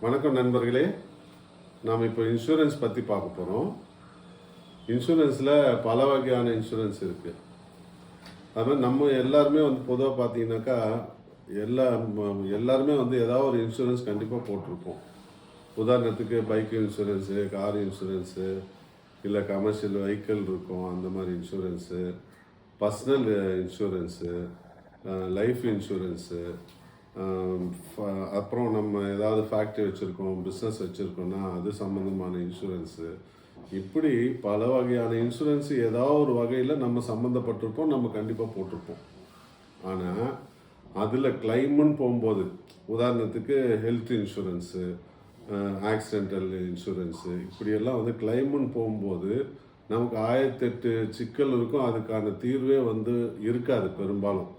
வணக்கம் நண்பர்களே. நாம் இப்போ இன்சூரன்ஸ் பற்றி பார்க்க போகிறோம். இன்சூரன்ஸில் பல வகையான இன்சூரன்ஸ் இருக்குது. அதுமாதிரி நம்ம எல்லாருமே பொதுவாக பார்த்தீங்கன்னாக்கா எல்லாருமே ஏதாவது ஒரு இன்சூரன்ஸ் கண்டிப்பாக போட்டிருப்போம். உதாரணத்துக்கு பைக் இன்சூரன்ஸு, கார் இன்சூரன்ஸு, இல்லை கமர்ஷியல் வெஹிக்கிள் இருக்கும் அந்த மாதிரி insurance, personal insurance, life insurance, அப்புறம் நம்ம ஏதாவது ஃபேக்ட்ரி வச்சுருக்கோம், பிஸ்னஸ் வச்சுருக்கோன்னா அது சம்மந்தமான இன்சூரன்ஸு. இப்படி பல வகையான இன்சூரன்ஸு ஏதாவது ஒரு வகையில் நம்ம சம்மந்தப்பட்டிருப்போம், நம்ம கண்டிப்பாக போட்டிருப்போம். ஆனால் அதில் கிளைமுன்னு போகும்போது உதாரணத்துக்கு ஹெல்த் இன்சூரன்ஸு, ஆக்சிடென்டல் இன்சூரன்ஸு, இப்படியெல்லாம் கிளைமுன்னு போகும்போது நமக்கு 1008 சிக்கல் இருக்கும். அதுக்கான தீர்வே இருக்காது பெரும்பாலும்.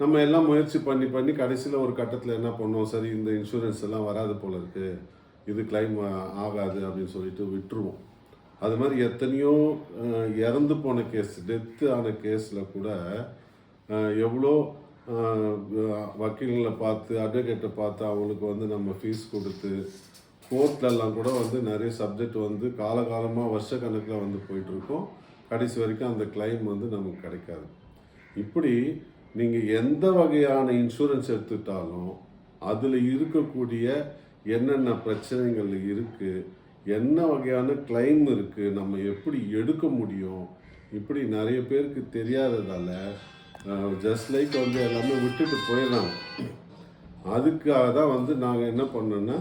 நம்ம எல்லாம் முயற்சி பண்ணி கடைசியில் ஒரு கட்டத்தில் என்ன பண்ணோம், சரி இந்த இன்சூரன்ஸ் எல்லாம் வராது போல இருக்குது, இது கிளைம் ஆகாது அப்படின்னு சொல்லிட்டு விட்டுருவோம். அது மாதிரி எத்தனையோ இறந்து போன கேஸ், டெத்து ஆன கேஸில் கூட எவ்வளோ வக்கீல்களை பார்த்து, அட்வொகேட்டை பார்த்து அவங்களுக்கு நம்ம ஃபீஸ் கொடுத்து, கோர்ட்லெல்லாம் கூட நிறைய சப்ஜெக்ட் காலகாலமாக வருஷக்கணக்கில் போயிட்டுருக்கோம். கடைசி வரைக்கும் அந்த கிளைம் நமக்கு கிடைக்காது. இப்படி நீங்கள் எந்த வகையான இன்சூரன்ஸ் எடுத்துட்டாலும் அதில் இருக்கக்கூடிய என்னென்ன பிரச்சனைகள் இருக்குது, என்ன வகையான கிளைம் இருக்குது, நம்ம எப்படி எடுக்க முடியும், இப்படி நிறைய பேருக்கு தெரியாததால் ஜஸ்ட் லைக் எல்லாமே விட்டுட்டு போயிடறாங்க. அதுக்காக தான் நாங்கள் என்ன பண்ணோன்னா,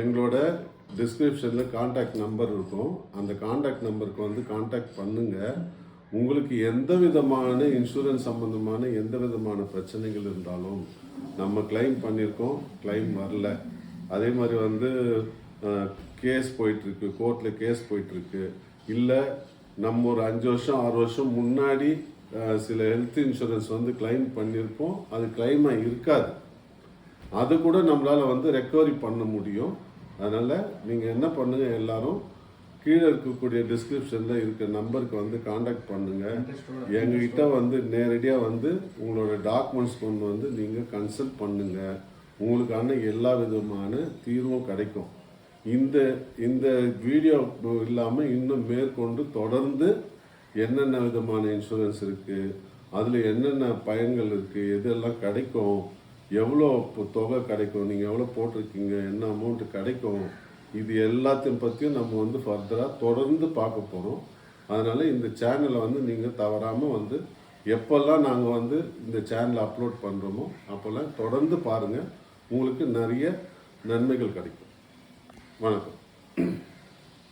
எங்களோட டிஸ்கிரிப்ஷனில் கான்டாக்ட் நம்பர் இருக்கும். அந்த கான்டாக்ட் நம்பருக்கு கான்டாக்ட் பண்ணுங்கள். உங்களுக்கு எந்த விதமான இன்சூரன்ஸ் சம்மந்தமான எந்த விதமான பிரச்சனைகள் இருந்தாலும் நம்ம கிளைம் பண்ணியிருக்கோம், கிளைம் வரல, அதே மாதிரி கேஸ் போயிட்டுருக்கு, கோர்ட்டில் கேஸ் போயிட்டுருக்கு, இல்லை நம்ம ஒரு 5 வருஷம் 6 வருஷம் முன்னாடி சில ஹெல்த் இன்சூரன்ஸ் கிளைம் பண்ணியிருப்போம், அது கிளைமாக இருக்காது. அது கூட நம்மளால் ரெக்கவரி பண்ண முடியும். அதனால் நீங்கள் என்ன பண்ணுங்கள், எல்லாரும் கீழே இருக்கக்கூடிய டிஸ்கிரிப்ஷனில் இருக்க நம்பருக்கு காண்டாக்ட் பண்ணுங்கள். எங்ககிட்ட நேரடியாக உங்களோட டாக்குமெண்ட்ஸ் கொண்டு நீங்கள் கன்சல்ட் பண்ணுங்கள். உங்களுக்கான எல்லா விதமான தீர்வும் கிடைக்கும். இந்த வீடியோ இல்லாமல் இன்னும் மேற்கொண்டு தொடர்ந்து என்னென்ன விதமான இன்சூரன்ஸ் இருக்குது, அதில் என்னென்ன பயன்கள் இருக்குது, எதெல்லாம் கிடைக்கும், எவ்வளோ தொகை கிடைக்கும், நீங்கள் எவ்வளோ போட்டிருக்கீங்க, என்ன அமௌண்ட்டு கிடைக்கும், இது எல்லாத்தையும் பற்றியும் நம்ம ஃபர்தராக தொடர்ந்து பார்க்க போகிறோம். அதனால் இந்த சேனலை நீங்கள் தவறாமல் எப்போல்லாம் நாங்கள் இந்த சேனலை அப்லோட் பண்ணுறோமோ அப்போல்லாம் தொடர்ந்து பாருங்கள். உங்களுக்கு நிறைய நன்மைகள் கிடைக்கும். வணக்கம்.